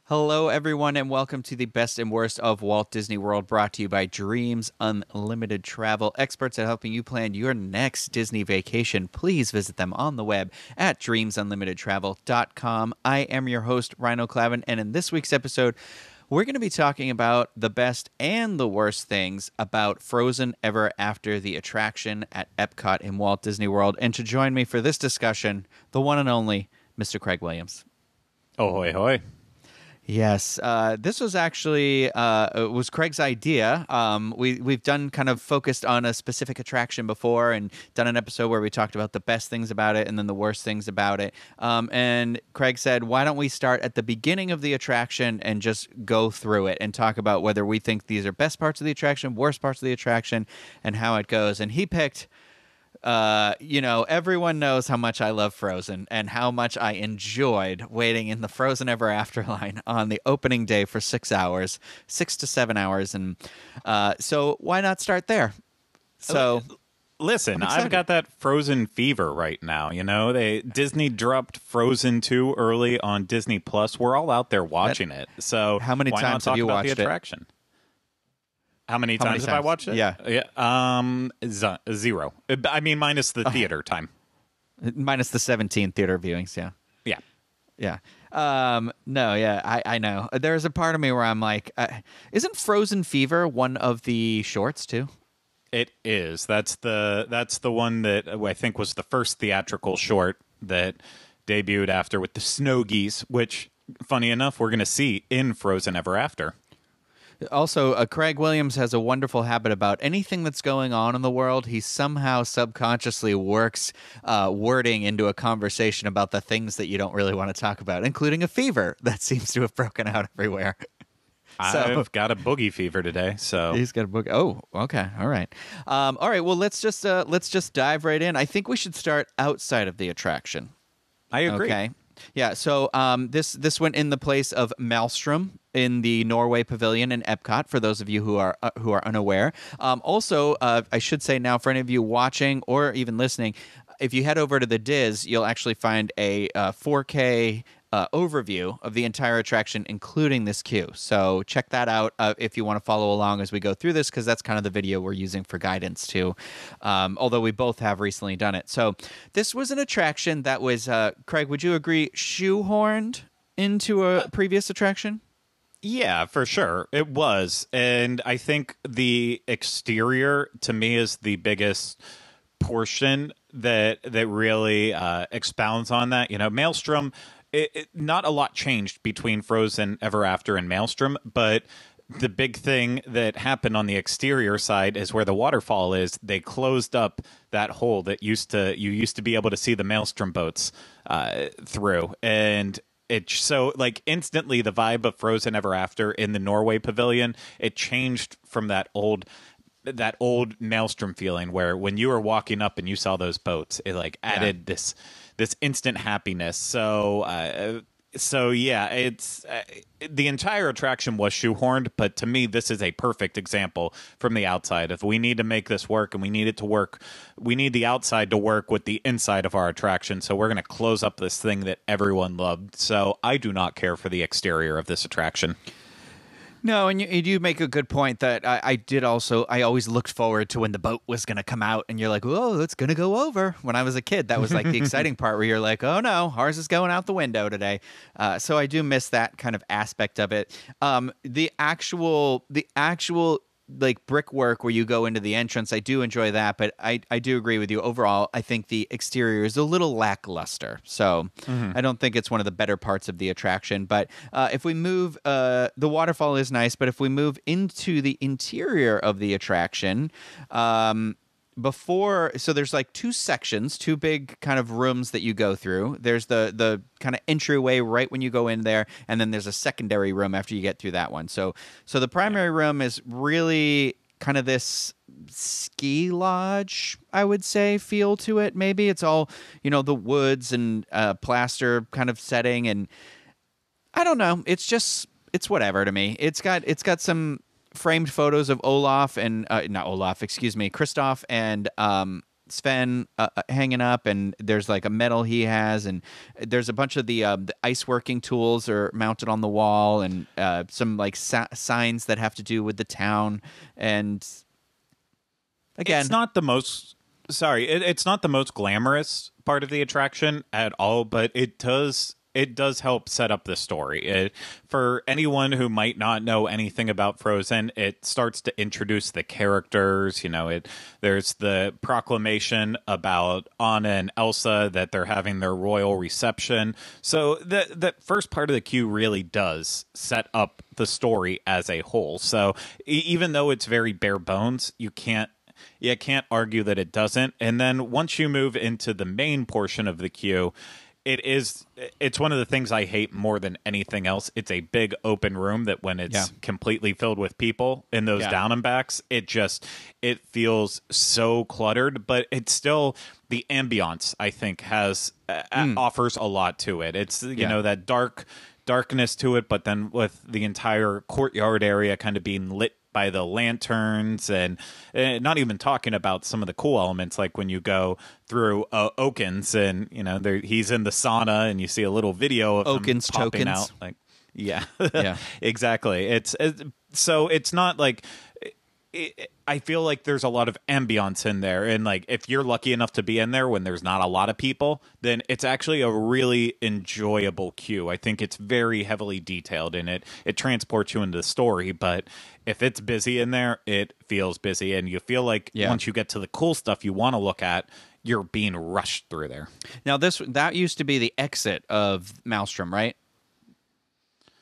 Hello, everyone, and welcome to the best and worst of Walt Disney World, brought to you by Dreams Unlimited Travel, experts at helping you plan your next Disney vacation. Please visit them on the web at dreamsunlimitedtravel.com. I am your host, Ryno Clavin, and in this week's episode, we're going to be talking about the best and the worst things about Frozen Ever After, the attraction at Epcot in Walt Disney World. And to join me for this discussion, the one and only Mr. Craig Williams. Oh, hoy, hoy. Yes, this was actually it was Craig's idea. We've done kind of focused on a specific attraction before, and done an episode where we talked about the best things about it and then the worst things about it. And Craig said, "Why don't we start at the beginning of the attraction and just go through it and talk about whether we think these are best parts of the attraction, worst parts of the attraction, and how it goes?" And he picked. Everyone knows how much I love Frozen and how much I enjoyed waiting in the Frozen Ever After line on the opening day for 6 hours, 6 to 7 hours. And so why not start there? So listen, I've got that Frozen fever right now. You know, Disney dropped Frozen 2 early on Disney Plus. We're all out there watching it. So how many times have you watched the attraction? How many times have I watched it? Yeah. Zero. I mean, minus the theater time. Minus the 17 theater viewings, yeah. Yeah. Yeah. No, yeah, I know. There's a part of me where I'm like, isn't Frozen Fever one of the shorts, too? It is. That's the one that I think was the first theatrical short that debuted after with the snow geese, which, funny enough, we're going to see in Frozen Ever After. Also, Craig Williams has a wonderful habit about anything that's going on in the world. He somehow subconsciously works wording into a conversation about the things that you don't really want to talk about, including a fever that seems to have broken out everywhere. I've got a boogie fever today, so he's got a boogie. Oh, okay, all right, all right. Well, let's just dive right in. I think we should start outside of the attraction. I agree. Okay. Yeah, so this went in the place of Maelstrom in the Norway Pavilion in Epcot, for those of you who are unaware. Also, I should say now, for any of you watching or even listening, if you head over to the DIS, you'll actually find a 4K overview of the entire attraction, including this queue. So check that out if you want to follow along as we go through this, because that's kind of the video we're using for guidance too, although we both have recently done it. So this was an attraction that was, Craig, would you agree, shoehorned into a previous attraction? Yeah, for sure. It was. And I think the exterior, to me, is the biggest portion that really expounds on that. You know, Maelstrom, not a lot changed between Frozen Ever After and Maelstrom, but the big thing that happened on the exterior side is where the waterfall is. They closed up that hole that you used to be able to see the Maelstrom boats through. And so like instantly the vibe of Frozen Ever After in the Norway Pavilion, it changed from that old Maelstrom feeling where when you were walking up and you saw those boats, it like added this instant happiness. So yeah, it's the entire attraction was shoehorned, but to me, this is a perfect example from the outside. If we need to make this work and we need it to work, we need the outside to work with the inside of our attraction. So we're going to close up this thing that everyone loved. So I do not care for the exterior of this attraction. No, and you do make a good point that I always looked forward to when the boat was going to come out and you're like, whoa, it's going to go over. When I was a kid, that was like the exciting part where you're like, oh no, ours is going out the window today. So I do miss that kind of aspect of it. The actual like brickwork where you go into the entrance, I do enjoy that, but I do agree with you. Overall, I think the exterior is a little lackluster. So I don't think it's one of the better parts of the attraction. But if we move, the waterfall is nice, but if we move into the interior of the attraction, so there's like two sections, two big kind of rooms that you go through. There's the kind of entryway right when you go in there, and then there's a secondary room after you get through that one. So the primary room is really kind of this ski lodge, I would say, feel to it. Maybe it's all, the woods and plaster kind of setting, and I don't know. It's whatever to me. It's got some framed photos of Kristoff and Sven hanging up, and there's like a medal he has, and there's a bunch of the ice working tools are mounted on the wall, and some like signs that have to do with the town. And again, it's not the most. Sorry, it's not the most glamorous part of the attraction at all, but it does help set up the story. For anyone who might not know anything about Frozen, it starts to introduce the characters. There's the proclamation about Anna and Elsa that they're having their royal reception. So the first part of the queue really does set up the story as a whole. So even though it's very bare bones, you can't argue that it doesn't. And then once you move into the main portion of the queue, it's one of the things I hate more than anything else. It's a big open room that when it's completely filled with people in those down and backs, it feels so cluttered, but it's still the ambiance, I think, has offers a lot to it. It's that darkness to it, but then with the entire courtyard area kind of being lit by the lanterns, and not even talking about some of the cool elements, like when you go through Oakins, and he's in the sauna, and you see a little video of Oakins him popping tokens. out. Like, yeah, exactly. So it's not like. I feel like there's a lot of ambiance in there, and like if you're lucky enough to be in there when there's not a lot of people, then it's actually a really enjoyable queue. I think it's very heavily detailed, and it transports you into the story. But if it's busy in there, it feels busy, and you feel like once you get to the cool stuff you want to look at, you're being rushed through there. Now that used to be the exit of Maelstrom, right?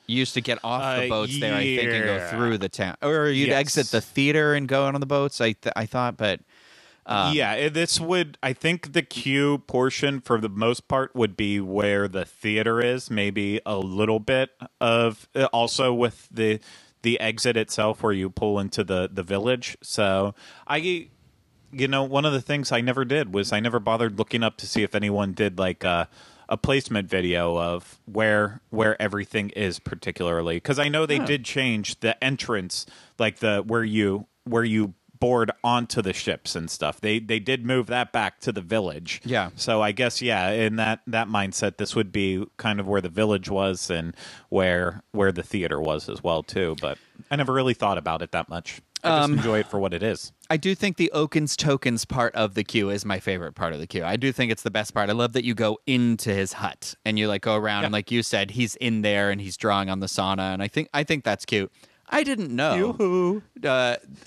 You used to get off the boats there, I think, and go through the town, or you'd exit the theater and go on the boats. I thought, but this would. I think the queue portion, for the most part, would be where the theater is. Maybe a little bit of also with the exit itself, where you pull into the village. So one of the things I never did was I never bothered looking up to see if anyone did like a placement video of where everything is, particularly because I know they did change the entrance, like where you board onto the ships and stuff. They did move that back to the village. Yeah. So I guess in that mindset, this would be kind of where the village was and where the theater was as well too. But I never really thought about it that much. I just enjoy it for what it is. I do think the Oakins tokens part of the queue is my favorite part of the queue. I do think it's the best part. I love that you go into his hut and you like go around and like you said, he's in there and he's drawing on the sauna, and I think that's cute. I didn't know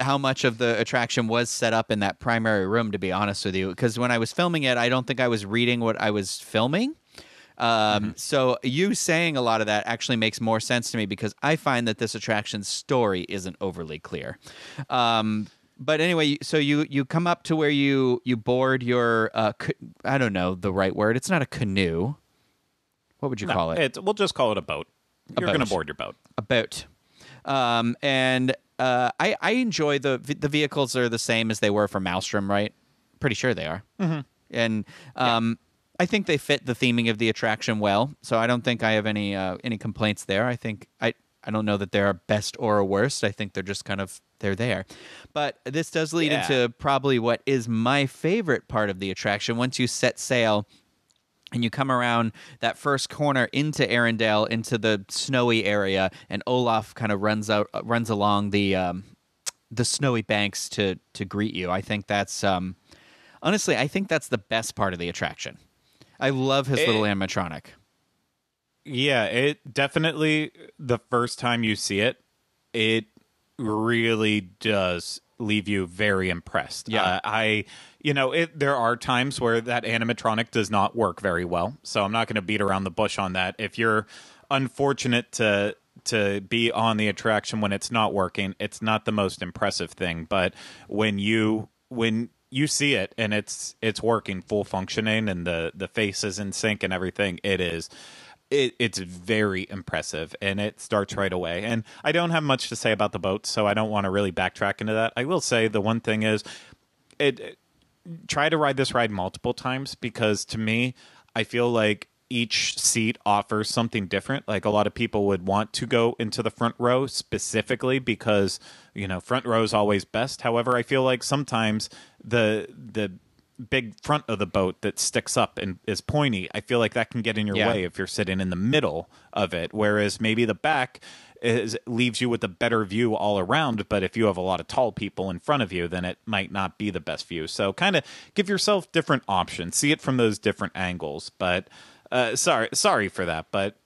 how much of the attraction was set up in that primary room, to be honest with you, because when I was filming it, I don't think I was reading what I was filming. So you saying a lot of that actually makes more sense to me, because I find that this attraction's story isn't overly clear. But anyway, so you come up to where you board your I don't know the right word. It's not a canoe. What would you call it? We'll just call it a boat. You're going to board your boat. A boat. And I enjoy the vehicles are the same as they were for Maelstrom, right? Pretty sure they are. Mm-hmm. And I think they fit the theming of the attraction well, so I don't think I have any complaints there. I think I don't know that they're best or worst. I think they're just kind of they're there. But this does lead into probably what is my favorite part of the attraction. Once you set sail and you come around that first corner into Arendelle, into the snowy area, and Olaf kind of runs along the snowy banks to greet you. I think that's honestly, I think that's the best part of the attraction. I love his little animatronic. Yeah, it definitely, the first time you see it, it really does leave you very impressed. Yeah. There are times where that animatronic does not work very well, so I'm not going to beat around the bush on that. If you're unfortunate to be on the attraction when it's not working, it's not the most impressive thing. But when you see it and it's working full functioning and the face is in sync and everything, it's very impressive, and it starts right away. And I don't have much to say about the boat, so I don't want to really backtrack into that. I will say the one thing is try to ride this ride multiple times, because to me, I feel like each seat offers something different. Like a lot of people would want to go into the front row specifically because, front row is always best. However, I feel like sometimes the big front of the boat that sticks up and is pointy, I feel like that can get in your way if you're sitting in the middle of it. Whereas maybe the back leaves you with a better view all around. But if you have a lot of tall people in front of you, then it might not be the best view. So kind of give yourself different options. See it from those different angles. But sorry for that. But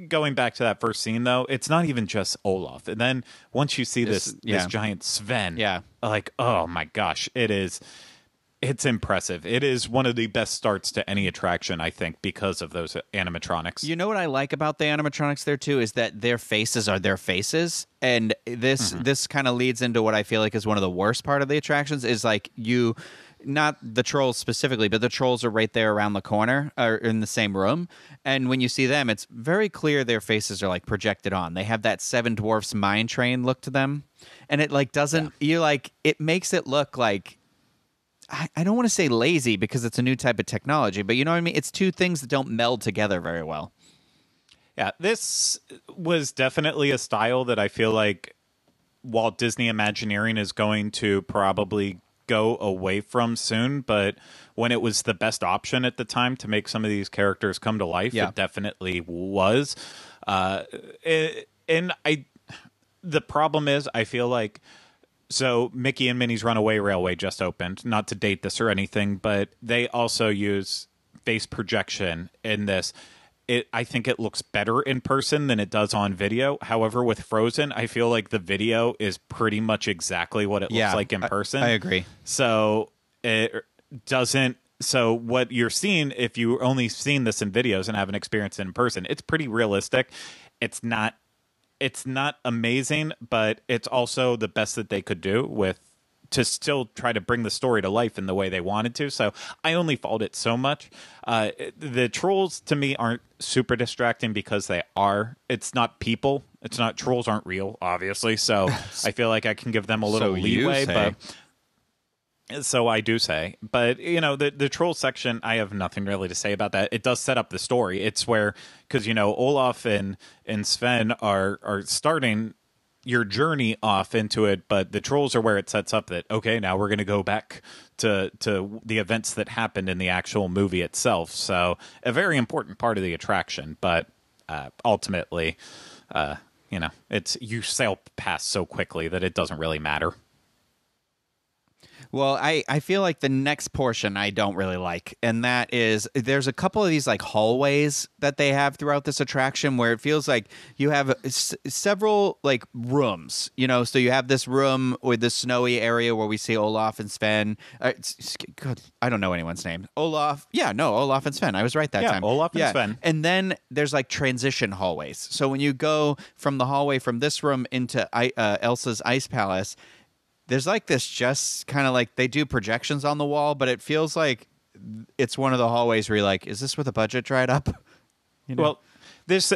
going back to that first scene, though, it's not even just Olaf. And then once you see this giant Sven, like, oh my gosh, it's impressive. It is one of the best starts to any attraction, I think, because of those animatronics. You know what I like about the animatronics there, too, is that their faces are their faces. And this kind of leads into what I feel like is one of the worst part of the attractions is like not the trolls specifically, but the trolls are right there around the corner or in the same room. And when you see them, it's very clear their faces are like projected on. They have that Seven Dwarfs Mine Train look to them. And it like doesn't, it makes it look like, I don't want to say lazy because it's a new type of technology, but you know what I mean? It's two things that don't meld together very well. Yeah, this was definitely a style that I feel like Walt Disney Imagineering is going to probably go away from soon, but when it was the best option at the time to make some of these characters come to life, it definitely was. The problem is, I feel like, so Mickey and Minnie's Runaway Railway just opened, not to date this or anything, but they also use face projection in this. I think it looks better in person than it does on video. However, with Frozen, I feel like the video is pretty much exactly what it looks like in person. I agree. So it doesn't. So what you're seeing, if you only seen this in videos and haven't experienced it in person, it's pretty realistic. It's not amazing, but it's also the best that they could do to still try to bring the story to life in the way they wanted to. So I only fault it so much. The trolls to me aren't super distracting because they are. It's not people. It's not, trolls aren't real, obviously. So I feel like I can give them a little leeway, but so I do say. But, the troll section, I have nothing really to say about that. It does set up the story. It's where, because, Olaf and Sven are starting your journey off into it, but the trolls are where it sets up that, okay, now we're going to go back to the events that happened in the actual movie itself. So a very important part of the attraction, but ultimately, you sail past so quickly that it doesn't really matter. Well, I feel like the next portion I don't really like, and that is there's a couple of these like hallways that they have throughout this attraction where it feels like you have several like rooms, so you have this room with the snowy area where we see Olaf and Sven. God, I don't know anyone's name. Olaf and Sven. I was right that time. Olaf and Sven. And then there's like transition hallways. So when you go from the hallway from this room into Elsa's Ice Palace, there's like this just kind of like they do projections on the wall, but it feels like it's one of the hallways where you're like, is this where the budget dried up? Well, this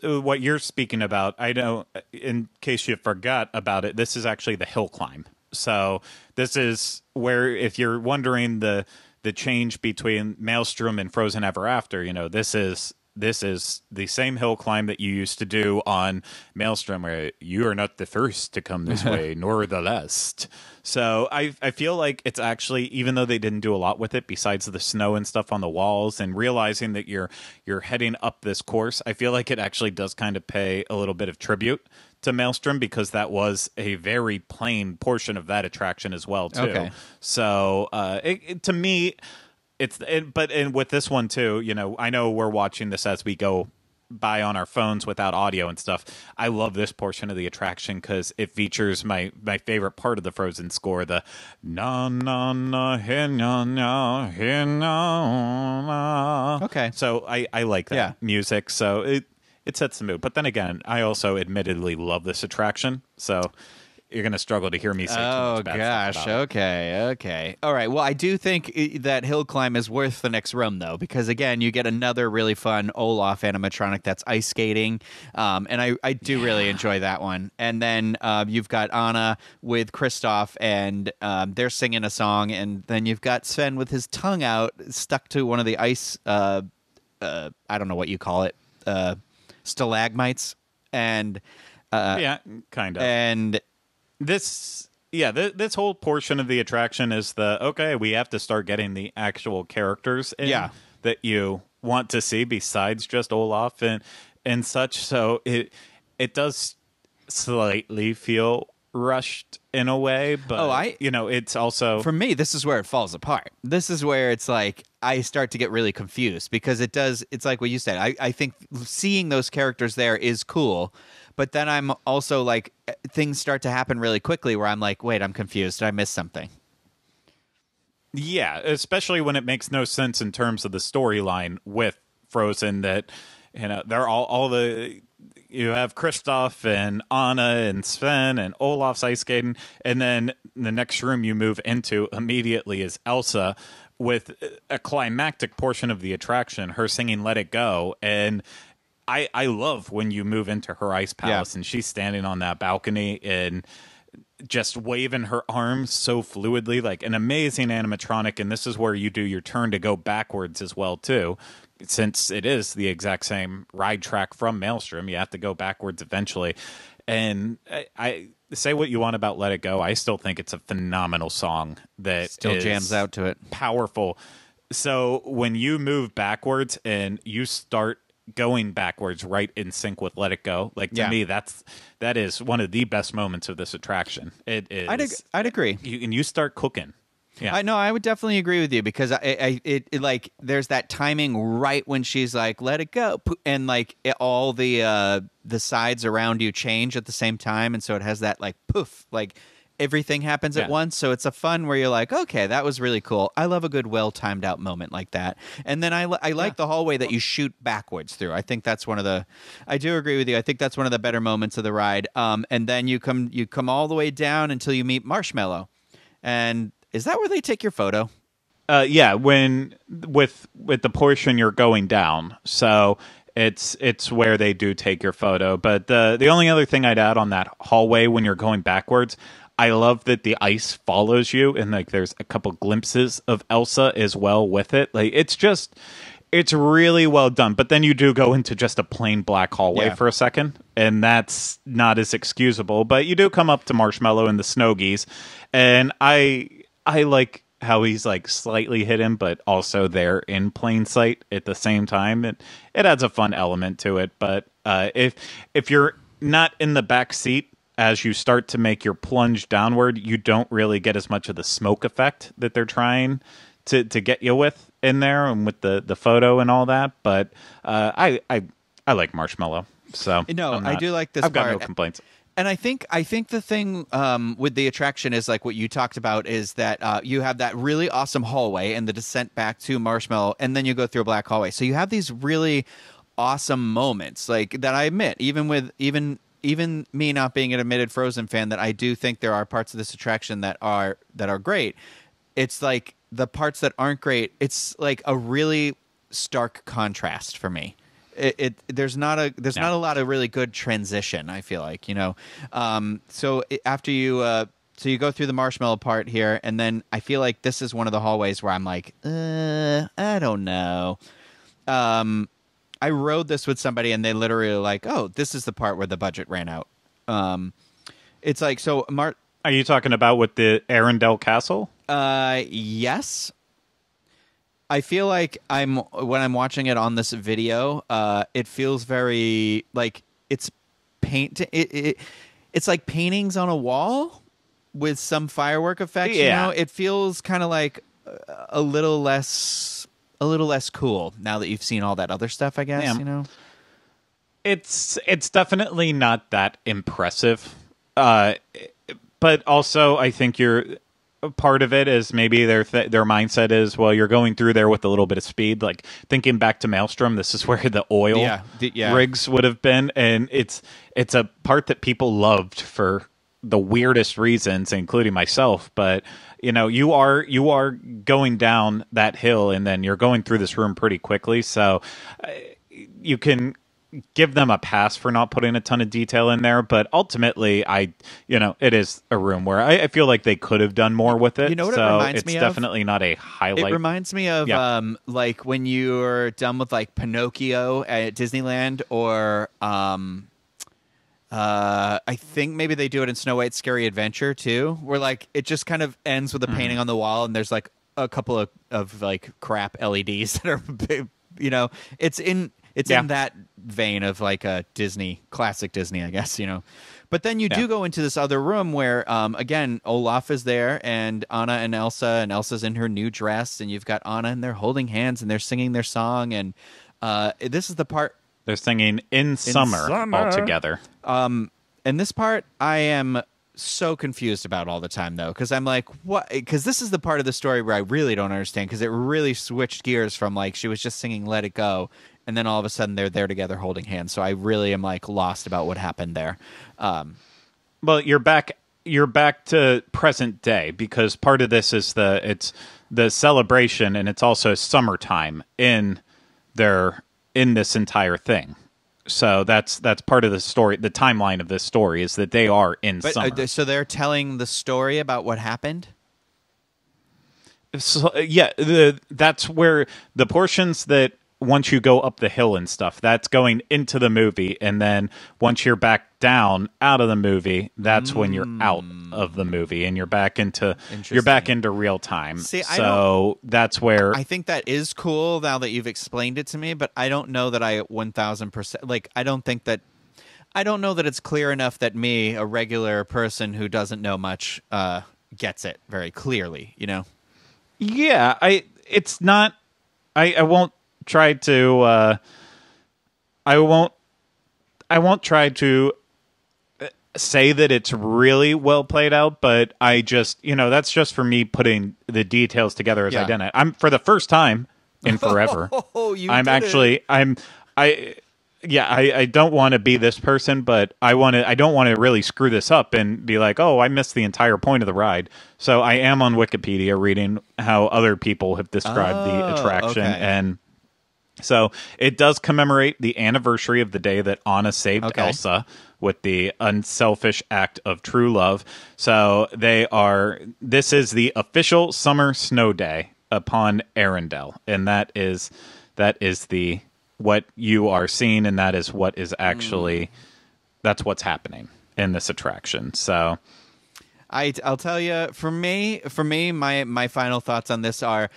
what you're speaking about, I know in case you forgot about it, this is actually the hill climb. So this is where, if you're wondering the change between Maelstrom and Frozen Ever After, this is the same hill climb that you used to do on Maelstrom, where you are not the first to come this way, nor the last. So I feel like it's actually, even though they didn't do a lot with it, besides the snow and stuff on the walls, and realizing that you're heading up this course, I feel like it actually does kind of pay a little bit of tribute to Maelstrom, because that was a very plain portion of that attraction as well, too. Okay. So to me, but with this one too, I know we're watching this as we go by on our phones without audio and stuff. I love this portion of the attraction because it features my favorite part of the Frozen score, the na na na he na na he na na. Okay, so I like that music, so it sets the mood. But then again, I also admittedly love this attraction, so you're going to struggle to hear me say too much bad stuff about it. Okay. All right. Well, I do think that hill climb is worth the next room, though, because, again, you get another really fun Olaf animatronic that's ice skating, and I do really enjoy that one. And then you've got Anna with Kristoff, and they're singing a song, and then you've got Sven with his tongue out stuck to one of the ice, I don't know what you call it, stalagmites. And yeah, kind of. And Yeah, this whole portion of the attraction is okay, we have to start getting the actual characters in that you want to see besides just Olaf and such. So it does slightly feel rushed in a way, but it's also, for me, this is where it falls apart. This is where it's like I start to get really confused because it's like what you said. I think seeing those characters there is cool, but then I'm also like, things start to happen really quickly where I'm like, wait, I'm confused. Did I miss something? Yeah, especially when it makes no sense in terms of the storyline with Frozen, that they're all the, you have Kristoff and Anna and Sven and Olaf's ice skating, and then the next room you move into immediately is Elsa with a climactic portion of the attraction, her singing Let It Go. And I love when you move into her ice palace and she's standing on that balcony and just waving her arms so fluidly, like an amazing animatronic. And this is where you do your turn to go backwards as well too, since it is the exact same ride track from Maelstrom. You have to go backwards eventually. And I say what you want about Let It Go, I still think it's a phenomenal song that still jams out to it, powerful. So when you move backwards and you start going backwards right in sync with Let It Go, like to me that is one of the best moments of this attraction. It is. I'd agree. You start cooking. Yeah, I know. I would definitely agree with you because it like there's that timing right when she's like "Let it go," and like all the sides around you change at the same time, and so it has that like poof, like everything happens at once. So it's a fun where you're like, okay, that was really cool. I love a good well timed out moment like that. And then I like the hallway that you shoot backwards through. I think that's one of the. I do agree with you. I think that's one of the better moments of the ride. And then you come all the way down until you meet Marshmallow, and is that where they take your photo? Yeah, when with the portion you're going down. So it's where they do take your photo. But the only other thing I'd add on that hallway when you're going backwards, I love that the ice follows you, and like there's a couple glimpses of Elsa as well with it. Like it's really well done. But then you do go into just a plain black hallway for a second, and that's not as excusable. But you do come up to Marshmallow and the Snow Geese, and I like how he's like slightly hidden, but also there in plain sight at the same time. It adds a fun element to it. But if you're not in the back seat as you start to make your plunge downward, you don't really get as much of the smoke effect that they're trying to get you with in there and with the photo and all that. But I like Marshmallow, so I do like this. I've got no complaints. And I think the thing with the attraction is like what you talked about is that you have that really awesome hallway and the descent back to Marshmallow, and then you go through a black hallway. So you have these really awesome moments, like that. I admit, even me not being an admitted Frozen fan, that I do think there are parts of this attraction that are great. It's like the parts that aren't great. It's like a really stark contrast for me. There's not a lot of really good transition, I feel like, so after you you go through the Marshmallow part here, and then I feel like this is one of the hallways where I'm like, I don't know. I rode this with somebody and they literally were like, oh, this is the part where the budget ran out. It's like, so are you talking about with the Arendelle Castle? Yes. I feel like when I'm watching it on this video, it feels very like it's it's like paintings on a wall with some firework effects. Yeah. It feels kind of like a little less cool now that you've seen all that other stuff, I guess. It's definitely not that impressive, but also I think part of it is maybe their mindset is, well, you're going through there with a little bit of speed. Like thinking back to Maelstrom, this is where the oil rigs would have been, and it's a part that people loved for the weirdest reasons, including myself. But you are going down that hill, and then you're going through this room pretty quickly, so you can give them a pass for not putting a ton of detail in there, but ultimately it is a room where I feel like they could have done more with it. You know what it reminds me of? It's definitely not a highlight. It reminds me of like when you're done with like Pinocchio at Disneyland, or I think maybe they do it in Snow White's Scary Adventure too, where like it just kind of ends with a painting on the wall, and there's like a couple of like crap LEDs that are, you know, it's in that vein of like a classic Disney, I guess, you know. But then you do go into this other room where, again, Olaf is there, and Anna and Elsa's in her new dress, and you've got Anna, and they're holding hands, and they're singing their song, and this is the part. They're singing in summer all together. And this part I am so confused about all the time, though, because I'm like, what? Because this is the part of the story where I really don't understand, because it really switched gears from like she was just singing Let It Go, and then all of a sudden they're there together holding hands. So I really am like lost about what happened there. Well, you're back to present day, because part of this is it's the celebration, and it's also summertime in this entire thing. So that's part of the story. The timeline of this story is that they are in summer. So they're telling the story about what happened? So, that's where the portions that once you go up the hill and stuff, that's going into the movie, and then once you're back down out of the movie, that's when you're out of the movie, and you're back into real time. See, so that's where I think that is cool now that you've explained it to me, but I don't know that I 1000% like. I don't know that it's clear enough that me, a regular person who doesn't know much, gets it very clearly. You know? Yeah, it's not. I won't try to. I won't try to say that it's really well played out, but I just, that's just for me putting the details together as I did it. I'm for the first time in forever. I don't want to be this person, but I don't want to really screw this up and be like, oh, I missed the entire point of the ride. So I am on Wikipedia reading how other people have described the attraction. Okay. And so it does commemorate the anniversary of the day that Anna saved Elsa with the unselfish act of true love. So this is the official summer snow day upon Arendelle. And that is what you are seeing, and that is what is actually that's what's happening in this attraction. So I'll tell you, for me, my final thoughts on this are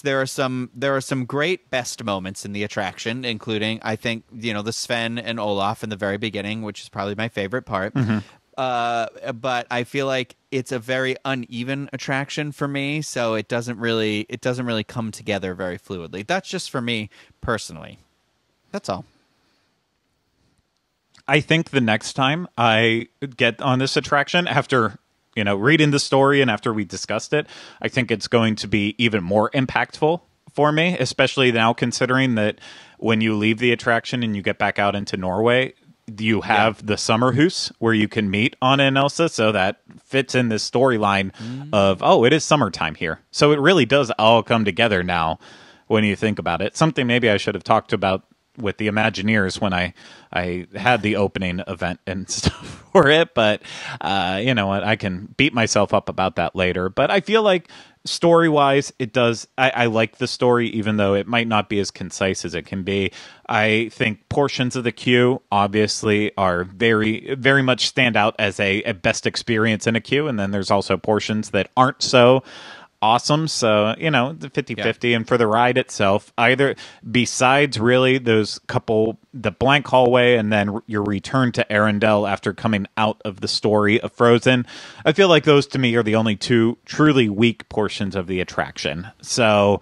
there are some great best moments in the attraction, including, I think, the Sven and Olaf in the very beginning, which is probably my favorite part. But I feel like it's a very uneven attraction for me, so it doesn't really come together very fluidly. That's just for me personally. That's all. I think the next time I get on this attraction, after reading the story and after we discussed it, I think it's going to be even more impactful for me, especially now considering that when you leave the attraction and you get back out into Norway, you have the summer house where you can meet Anna and Elsa, so that fits in this storyline of, it is summertime here. So it really does all come together now when you think about it. Something maybe I should have talked about with the Imagineers when I had the opening event and stuff for it, but you know what, I can beat myself up about that later. But I feel like story-wise, it does. I like the story, even though it might not be as concise as it can be. I think portions of the queue obviously are very, very much stand out as a best experience in a queue, and then there's also portions that aren't so awesome. So, the 50-50. And for the ride itself, either besides really those couple, the blank hallway and then your return to Arendelle after coming out of the story of Frozen, I feel like those to me are the only two truly weak portions of the attraction. So,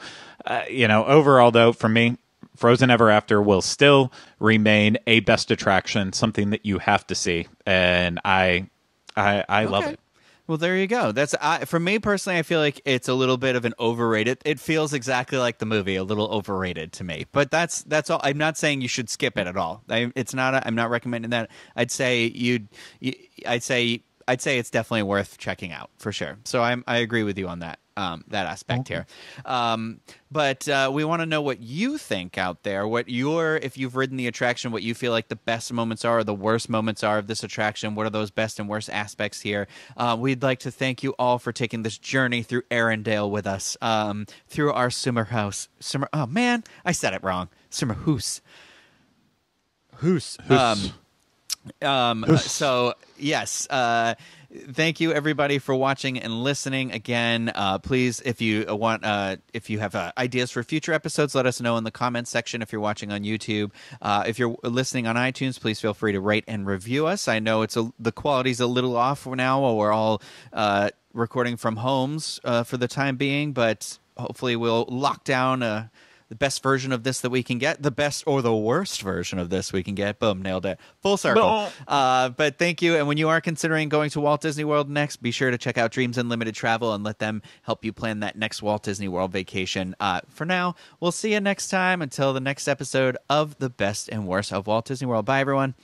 overall though, for me, Frozen Ever After will still remain a best attraction, something that you have to see. And I love it. Well, there you go. That's for me personally. I feel like it's a little bit of an overrated. It feels exactly like the movie, a little overrated to me. But that's all. I'm not saying you should skip it at all. It's not. I'm not recommending that. I'd say I'd say it's definitely worth checking out for sure. So I agree with you on that aspect here. But we want to know what you think out there. If you've ridden the attraction, what you feel like the best moments are or the worst moments are of this attraction. What are those best and worst aspects here? We'd like to thank you all for taking this journey through Arendelle with us, through our summer house. Oh man, I said it wrong. Summer hoose. Hoose. So yes, thank you everybody for watching and listening. Again, please, if you want, if you have ideas for future episodes, let us know in the comments section. If you're watching on YouTube, if you're listening on iTunes, please feel free to rate and review us. I know the quality's a little off now while we're all recording from homes for the time being, but hopefully we'll lock down the best version of this that we can get, the best or the worst version of this we can get. Boom, nailed it. Full circle. But thank you. And when you are considering going to Walt Disney World next, be sure to check out Dreams Unlimited Travel and let them help you plan that next Walt Disney World vacation. For now, we'll see you next time until the next episode of the best and worst of Walt Disney World. Bye, everyone.